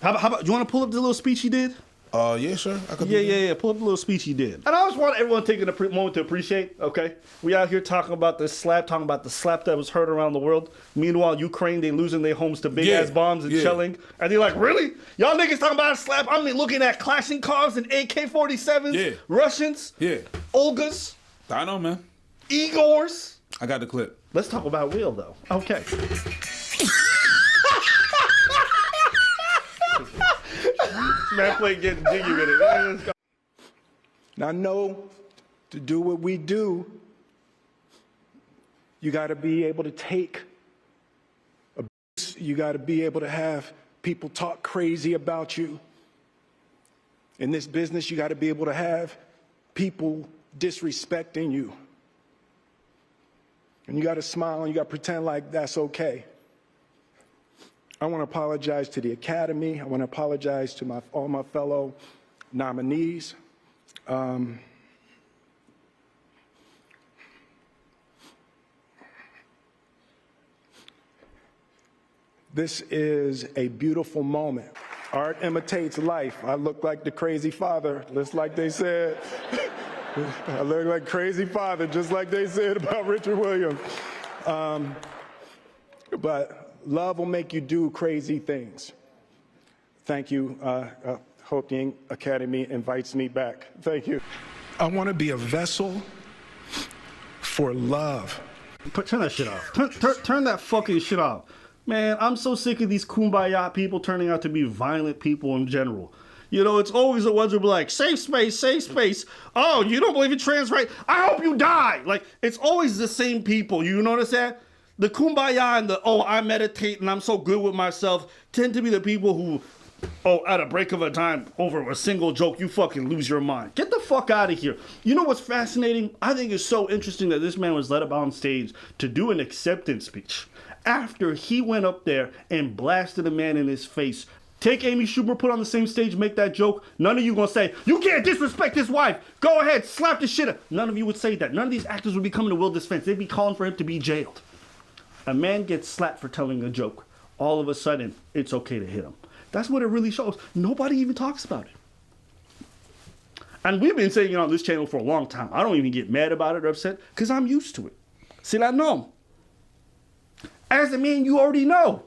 How about, you want to pull up the little speech he did? Yeah, sure. I could Yeah. Pull up the little speech he did. And I just want everyone taking a moment to appreciate, okay? We out here talking about the slap that was heard around the world. Meanwhile, Ukraine, they losing their homes to big-ass bombs and shelling. And they're like, really? Y'all niggas talking about a slap? I'm looking at Kalashnikovs and AK-47s, Russians, Olgas. I know, man. Igors. I got the clip. Let's talk about Will, though. Okay. Man, play getting jiggy with it. Now, know to do what we do, you got to be able to take abuse. You got to be able to have people talk crazy about you. In this business, you got to be able to have people disrespecting you. And you got to smile and you got to pretend like that's okay. I want to apologize to the Academy. I want to apologize to all my fellow nominees. This is a beautiful moment. Art imitates life. I look like the crazy father, just like they said. I look like crazy father, just like they said about Richard Williams. But love will make you do crazy things. Thank you. Hope the Academy invites me back. Thank you. I want to be a vessel for love. Turn that shit off. Turn that fucking shit off. Man, I'm so sick of these kumbaya people turning out to be violent people in general. You know, it's always the ones who be like, safe space, safe space. Oh, you don't believe in trans rights? I hope you die. Like, it's always the same people. You notice that? The kumbaya and the, I meditate and I'm so good with myself tend to be the people who, at a break of a time over a single joke, you fucking lose your mind. Get the fuck out of here. You know what's fascinating? I think it's so interesting that this man was let up on stage to do an acceptance speech after he went up there and blasted a man in his face. Take Amy Schumer, put on the same stage, make that joke. None of you gonna say, you can't disrespect his wife. Go ahead, slap the shit out. None of you would say that. None of these actors would be coming to Will defense. They'd be calling for him to be jailed. A man gets slapped for telling a joke. All of a sudden, it's okay to hit him. That's what it really shows. Nobody even talks about it. And we've been saying it on this channel for a long time. I don't even get mad about it or upset because I'm used to it. C'est la norme. As a man, you already know.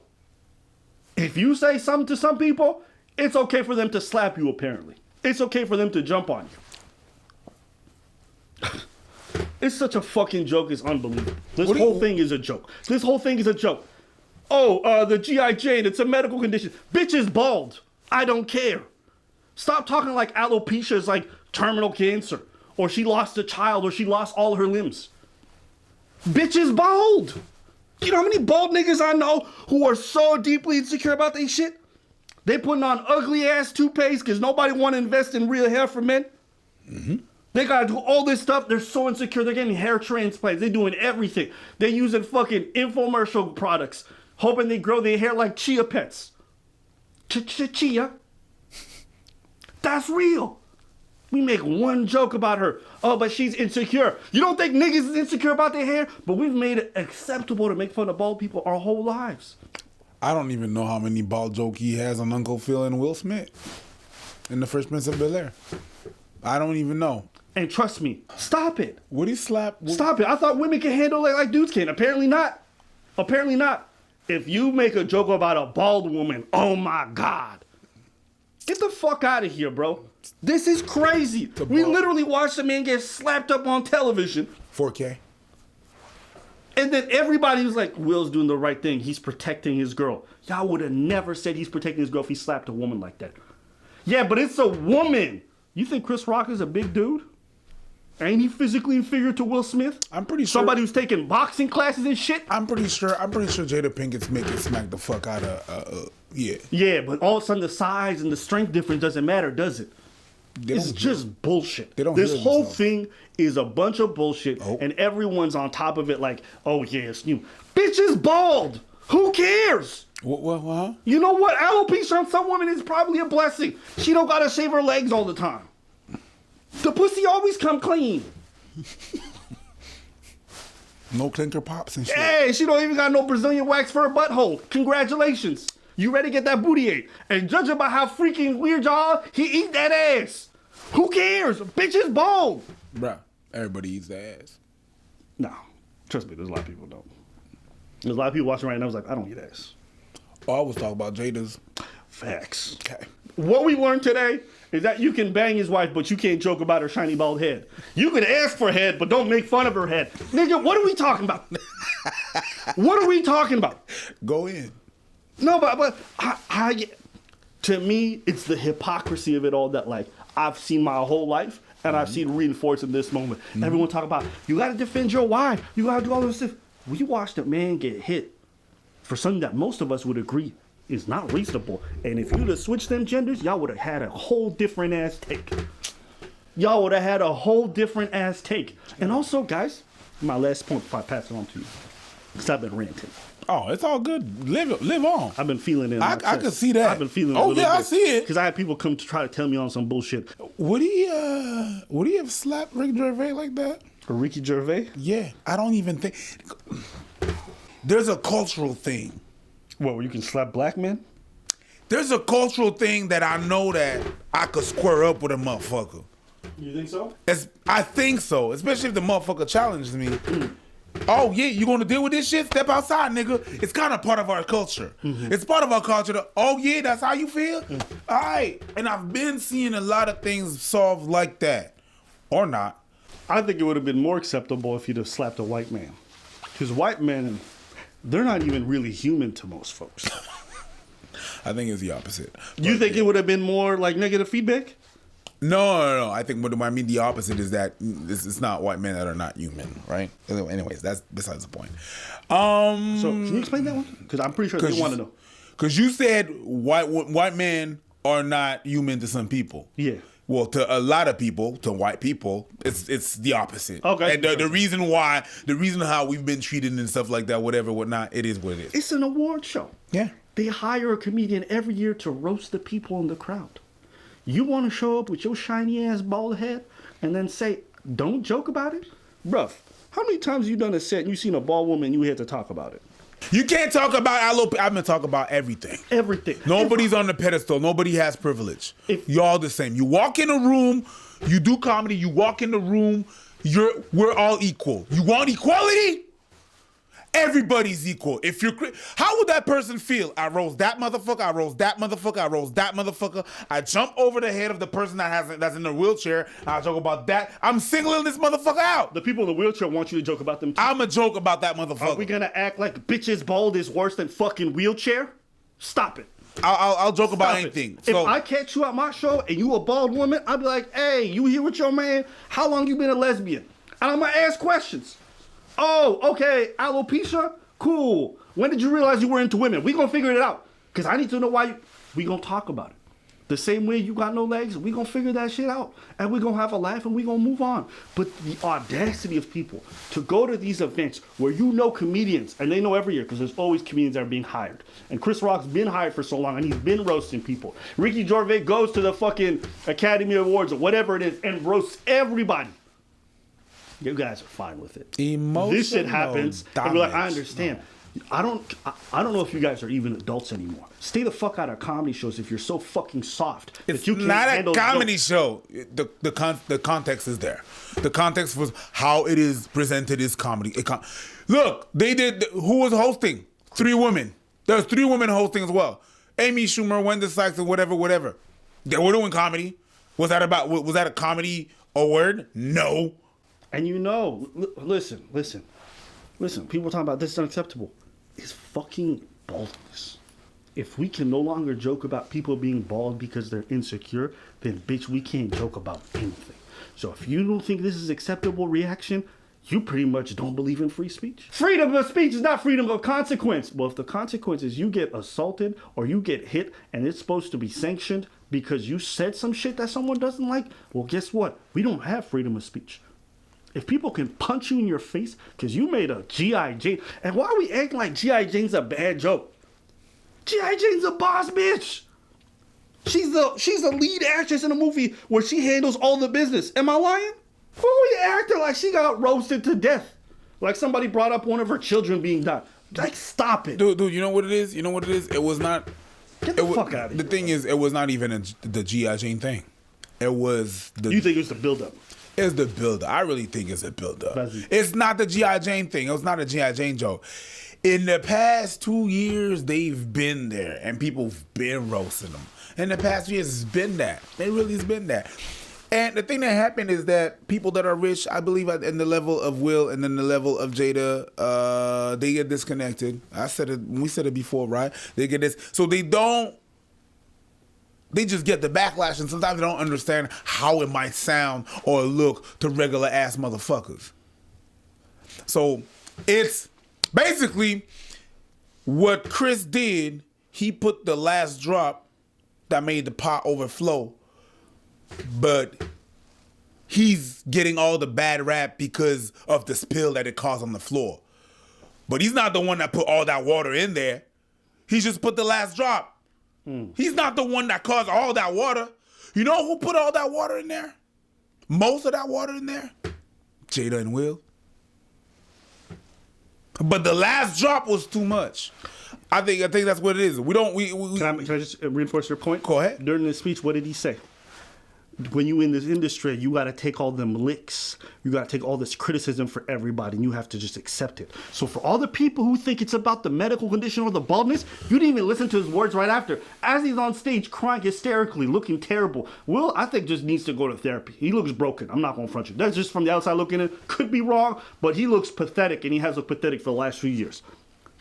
If you say something to some people, it's okay for them to slap you, apparently. It's okay for them to jump on you. It's such a fucking joke, it's unbelievable. This whole thing is a joke. This whole thing is a joke. The G.I. Jane, it's a medical condition. Bitch is bald. I don't care. Stop talking like alopecia is like terminal cancer. Or she lost a child, or she lost all her limbs. Bitch is bald. You know how many bald niggas I know who are so deeply insecure about their shit? They putting on ugly ass toupees because nobody want to invest in real hair for men. Mm-hmm. They gotta do all this stuff. They're so insecure. They're getting hair transplants. They're doing everything. They're using fucking infomercial products, hoping they grow their hair like chia pets. Chia. That's real. We make one joke about her. Oh, but she's insecure. You don't think niggas is insecure about their hair? But we've made it acceptable to make fun of bald people our whole lives. I don't even know how many bald joke he has on Uncle Phil and Will Smith in The Fresh Prince of Bel-Air. I don't even know. And trust me, stop it. Would he slap? Stop it. I thought women can handle it like dudes can. Apparently not. Apparently not. If you make a joke about a bald woman, oh my God. Get the fuck out of here, bro. This is crazy. We literally watched a man get slapped up on television. 4K. And then everybody was like, Will's doing the right thing. He's protecting his girl. Y'all would have never said he's protecting his girl if he slapped a woman like that. Yeah, but it's a woman. You think Chris Rock is a big dude? Ain't he physically inferior to Will Smith? I'm pretty sure. Somebody who's taking boxing classes and shit? I'm pretty sure Jada Pinkett's making smack the fuck out of, yeah. Yeah, but all of a sudden the size and the strength difference doesn't matter, does it? It's just bullshit. This whole thing is a bunch of bullshit, and everyone's on top of it like, oh yeah, it's new. Bitch is bald. Who cares? What? You know what? Alopecia on some women is probably a blessing. She don't gotta shave her legs all the time. The pussy always come clean. No clinker pops and shit. Hey, she don't even got no Brazilian wax for her butthole. Congratulations. You ready to get that booty ate. And judging by how freaking weird y'all, he eat that ass. Who cares? Bitch is bald. Bruh, everybody eats their ass. No, trust me, there's a lot of people don't. There's a lot of people watching right now who's like, I don't eat ass. Oh, I was talking about Jada's. Facts. Okay. What we learned today is that you can bang his wife, but you can't joke about her shiny bald head. You can ask for head, but don't make fun of her head. Nigga, what are we talking about? What are we talking about? Go in. No, but to me, it's the hypocrisy of it all that, like, I've seen my whole life, and I've seen reinforced in this moment. Everyone talk about, you got to defend your wife. You got to do all this stuff. We watched a man get hit for something that most of us would agree is not reasonable. And if you'd have switched them genders, y'all would have had a whole different ass take. Y'all would have had a whole different ass take. And also, guys, my last point before I pass it on to you, because I've been ranting. Oh, it's all good. Live on. I've been feeling it. I can see that. I've been feeling it. Oh, yeah, I see it. Because I had people come to try to tell me on some bullshit. Would he have slapped Rick Gervais like that? Or Ricky Gervais? Yeah. I don't even think. There's a cultural thing. What, where you can slap black men? There's a cultural thing that I know that I could square up with a motherfucker. You think so? I think so, especially if the motherfucker challenges me. Oh, yeah, you gonna deal with this shit? Step outside, nigga. It's kind of part of our culture. It's part of our culture. Oh, yeah, that's how you feel? All right. And I've been seeing a lot of things solved like that. Or not. I think it would have been more acceptable if you'd have slapped a white man. Because white men, they're not even really human to most folks. I think it's the opposite. You think it would have been more like negative feedback? No. I think what I mean the opposite is that it's not white men that are not human, right? Anyways, that's besides the point. So can you explain that one? Because I'm pretty sure they want to know. Because you said white men are not human to some people. Yeah. Well, to a lot of people, to white people, it's the opposite. Okay. And the reason how we've been treated and stuff like that, whatever, whatnot, it is what it is. It's an award show. Yeah. They hire a comedian every year to roast the people in the crowd. You want to show up with your shiny ass bald head and then say, don't joke about it? Bruh, how many times you done a set and you seen a bald woman and you had to talk about it? You can't talk about alopecia. I've been talking about everything. Everything. Nobody's on the pedestal. Nobody has privilege. You're all the same. You walk in a room, you do comedy, you walk in the room, we're all equal. You want equality? Everybody's equal. If you're, how would that person feel? I roast that motherfucker. I roast that motherfucker. I roast that motherfucker. I jump over the head of the person that's in the wheelchair. I joke about that. I'm singling this motherfucker out. The people in the wheelchair want you to joke about them too. I'm a joke about that motherfucker. Are we gonna act like bitches bald is worse than fucking wheelchair? Stop it. I'll joke about Stop anything. If I catch you at my show and you a bald woman, I'll be like, hey, you here with your man? How long you been a lesbian? And I'm gonna ask questions. Oh, okay, alopecia? Cool. When did you realize you were into women? We gonna figure it out. Because I need to know why we gonna talk about it. The same way you got no legs, we gonna figure that shit out. And we gonna have a laugh and we gonna move on. But the audacity of people to go to these events where you know comedians, and they know every year because there's always comedians that are being hired. And Chris Rock's been hired for so long and he's been roasting people. Ricky Gervais goes to the fucking Academy Awards or whatever it is and roasts everybody. You guys are fine with it. This shit happens, and we're like, I understand. No. I don't know if you guys are even adults anymore. Stay the fuck out of comedy shows if you're so fucking soft. It's not a comedy show. The context is there. The context was how it is presented is comedy. Look, they did. Who was hosting? 3 women. There's 3 women hosting as well. Amy Schumer, Wanda Sykes, and whatever. They were doing comedy. Was that a comedy award? No. And you know, listen. People talking about this is unacceptable. It's fucking baldness. If we can no longer joke about people being bald because they're insecure, then bitch, we can't joke about anything. So if you don't think this is acceptable reaction, you pretty much don't believe in free speech. Freedom of speech is not freedom of consequence. Well, if the consequence is you get assaulted or you get hit and it's supposed to be sanctioned because you said some shit that someone doesn't like, well, guess what? We don't have freedom of speech. If people can punch you in your face because you made a G.I. Jane, and why are we acting like G.I. Jane's a bad joke? G.I. Jane's a boss bitch. She's the lead actress in a movie where she handles all the business. Am I lying? Who are we acting like she got roasted to death? Like somebody brought up one of her children being done. Like, stop it. Dude, you know what it is? It was not Get the fuck out of here. The thing is, it was not even the G.I. Jane thing. It was the. You think it was the buildup? It's the buildup. I really think it's a buildup. That's- It's not the G.I. Jane thing. It was not a G.I. Jane joke. In the past 2 years, they've been there, and people've been roasting them. In the past 2 years, it's been that. It really has been that. And the thing that happened is that people that are rich, I believe, in the level of Will and then the level of Jada, they get disconnected. I said it. We said it before, right? They get this, so they don't. They just get the backlash, and sometimes they don't understand how it might sound or look to regular ass motherfuckers. So it's basically what Chris did. He put the last drop that made the pot overflow, but he's getting all the bad rap because of the spill that it caused on the floor. But he's not the one that put all that water in there. He just put the last drop. He's not the one that caused all that water. You know who put all that water in there? Most of that water in there? Jada and Will. But the last drop was too much. I think that's what it is. Can I just reinforce your point? Go ahead. During the speech, what did he say? When you in this industry, you got to take all them licks. You got to take all this criticism for everybody, and you have to just accept it. So for all the people who think it's about the medical condition or the baldness, you didn't even listen to his words right after. As he's on stage crying hysterically, looking terrible, Will, I think, just needs to go to therapy. He looks broken. I'm not going to front you. That's just from the outside looking in. Could be wrong, but he looks pathetic, and he has looked pathetic for the last few years.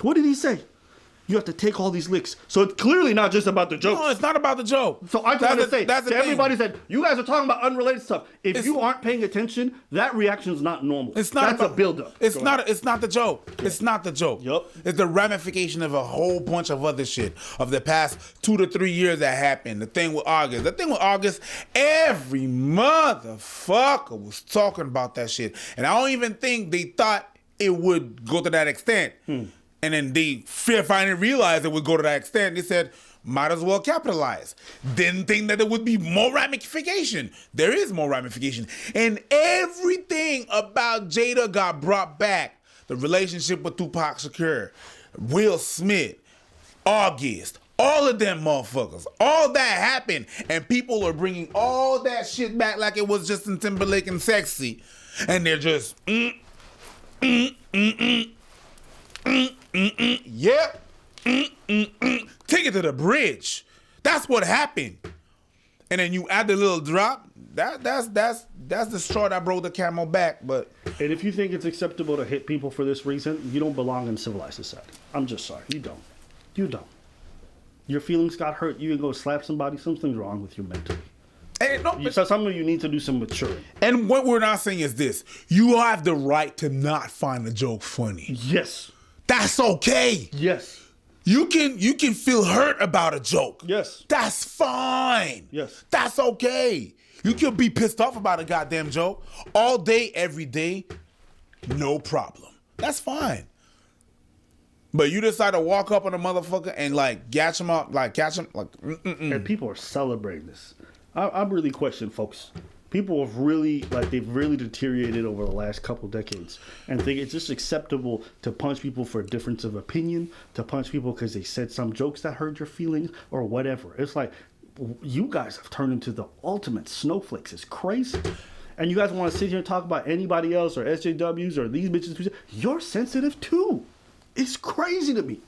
What did he say? You have to take all these licks. So it's clearly not just about the joke. No, it's not about the joke. So I just want to say that's the to thing. everybody said, you guys are talking about unrelated stuff. If you aren't paying attention, that reaction is not normal. It's not That's a buildup. It's not the joke. It's not the joke. Yup. It's the ramification of a whole bunch of other shit of the past 2 to 3 years that happened. The thing with August, every motherfucker was talking about that shit. And I don't even think they thought it would go to that extent. And then they finally realized it would go to that extent. They said, might as well capitalize. Didn't think that there would be more ramification. There is more ramification. And everything about Jada got brought back. The relationship with Tupac Shakur, Will Smith, August, all of them motherfuckers. All that happened. And people are bringing all that shit back like it was Justin Timberlake and Sexy. And they're just, yep. Take it to the bridge. That's what happened. And then you add the little drop. That's the straw that broke the camel back. But And if you think it's acceptable to hit people for this reason, you don't belong in civilized society. I'm just sorry. You don't. You don't. Your feelings got hurt. You can go slap somebody. Something's wrong with you mentally. So some of you need to do some maturing. And what we're not saying is this. You have the right to not find a joke funny. Yes. That's okay. Yes. You can feel hurt about a joke. Yes. That's fine. Yes. That's okay. You can be pissed off about a goddamn joke all day, every day. No problem. That's fine. But you decide to walk up on a motherfucker and catch him. And people are celebrating this. I really question folks. People have really, they've really deteriorated over the last couple decades and think it's just acceptable to punch people for a difference of opinion, to punch people because they said some jokes that hurt your feelings or whatever. It's like, you guys have turned into the ultimate snowflakes. It's crazy. And you guys want to sit here and talk about anybody else or SJWs or these bitches. You're sensitive too. It's crazy to me.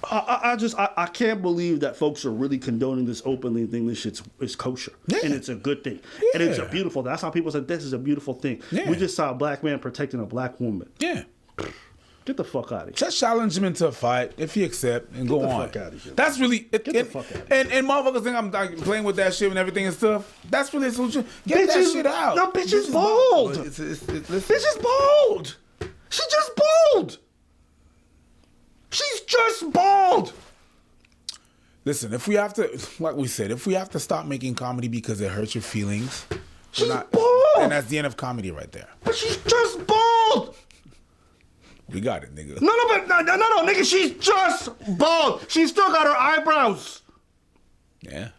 I can't believe that folks are really condoning this openly and think this shit is kosher. Yeah. And it's a good thing. Yeah. And it's a beautiful thing. That's how people said this is a beautiful thing. Yeah. We just saw a black man protecting a black woman. Yeah. Get the fuck out of here. Just challenge him into a fight if he accept and go the on. fuck outta here. That's really Get the fuck outta here. And motherfuckers think I'm playing with that shit and everything and stuff. That's really a solution. Get that shit out. No, bitch is bold. Bitch is bold. She just bold. She's just bald. Listen, if we have to, like we said, if we have to stop making comedy because it hurts your feelings, She's bald. and that's the end of comedy right there. But she's just bald. We got it, nigga. No, nigga, she's just bald. She's still got her eyebrows. Yeah.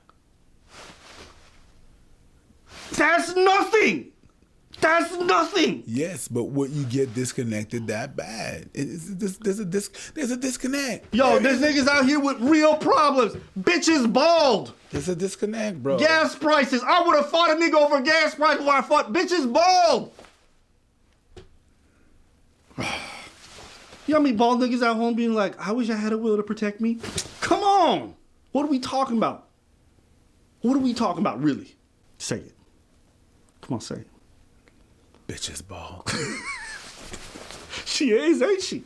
That's nothing. That's nothing. Yes, but what you get disconnected that bad? There's a disconnect. Yo, there's niggas out here with real problems. Bitch is bald. There's a disconnect, bro. Gas prices. I would have fought a nigga over gas prices before I fought bitch is bald. You know how many bald niggas at home being like, I wish I had a will to protect me? Come on. What are we talking about? What are we talking about, really? Say it. Come on, say it. Bitch is bald. She is, ain't she?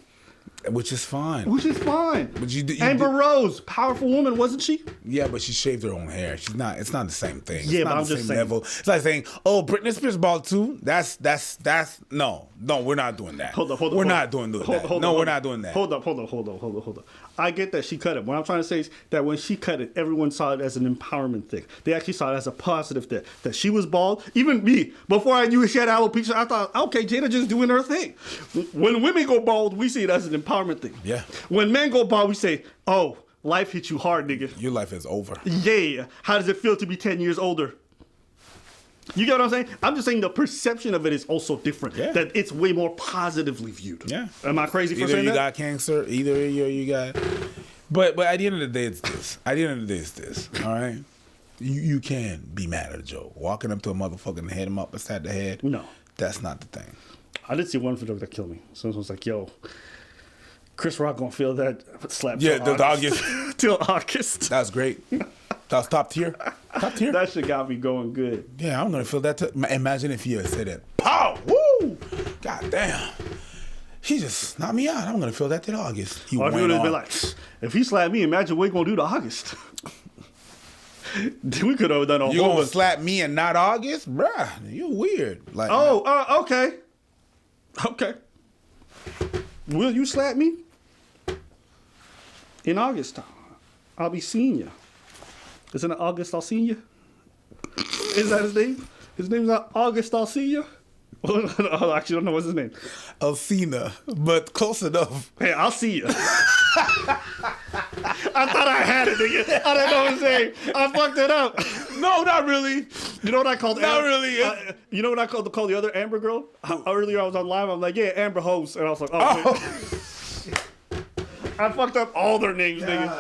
Which is fine. Which is fine. But you Amber Rose, powerful woman, wasn't she? Yeah, but she shaved her own hair. She's not. It's not the same thing. Yeah, it's but not I'm the just same saying. level. It's like saying, "Oh, Britney Spears bald too." That's no. We're not doing that. Hold up. We're not doing that. We're not doing that. Hold up. I get that she cut it. What I'm trying to say is that when she cut it, everyone saw it as an empowerment thing. They actually saw it as a positive thing. That she was bald. Even me, before I knew she had alopecia, I thought, okay, Jada just doing her thing. When women go bald, we see it as an empowerment thing. Yeah. When men go bald, we say, oh, life hit you hard, nigga. Your life is over. Yeah. How does it feel to be 10 years older? You get what I'm saying? I'm just saying the perception of it is also different. Yeah. That it's way more positively viewed. Yeah. Am I crazy for Either saying you that? got cancer, either you got. But at the end of the day, it's this. At the end of the day, it's this. All right. You can be mad at a joke. Walking up to a motherfucker and hit him up beside the head. No. That's not the thing. I did see one video that killed me. Someone was like, yo, Chris Rock gonna feel that slap Yeah, till the August. Till August. That's great. That's top tier. Top tier. That shit got me going good. Yeah, I'm gonna feel that. Imagine if you had said that. Pow! Woo! God damn. He just knocked me out. I'm gonna feel that till August. He Or if you went would have on. been like, if he slapped me, imagine what he gonna do to August. We could have done a You whole gonna bunch. slap me and not August, bruh? You weird. Like, Okay. Okay. Will you slap me? In August, I'll be seeing you. Isn't it August I'll see you? Is that his name? His name's not August I'll see you? I actually don't know what's his name. Alcina, but close enough. Hey, I'll see you. I thought I had it, nigga. I didn't know his name. I fucked it up. No, not really. You know what I called? Not really. You know what I called the other Amber girl? Earlier I was on live. I'm like, yeah, Amber host, and I was like, oh. I fucked up all their names, nigga.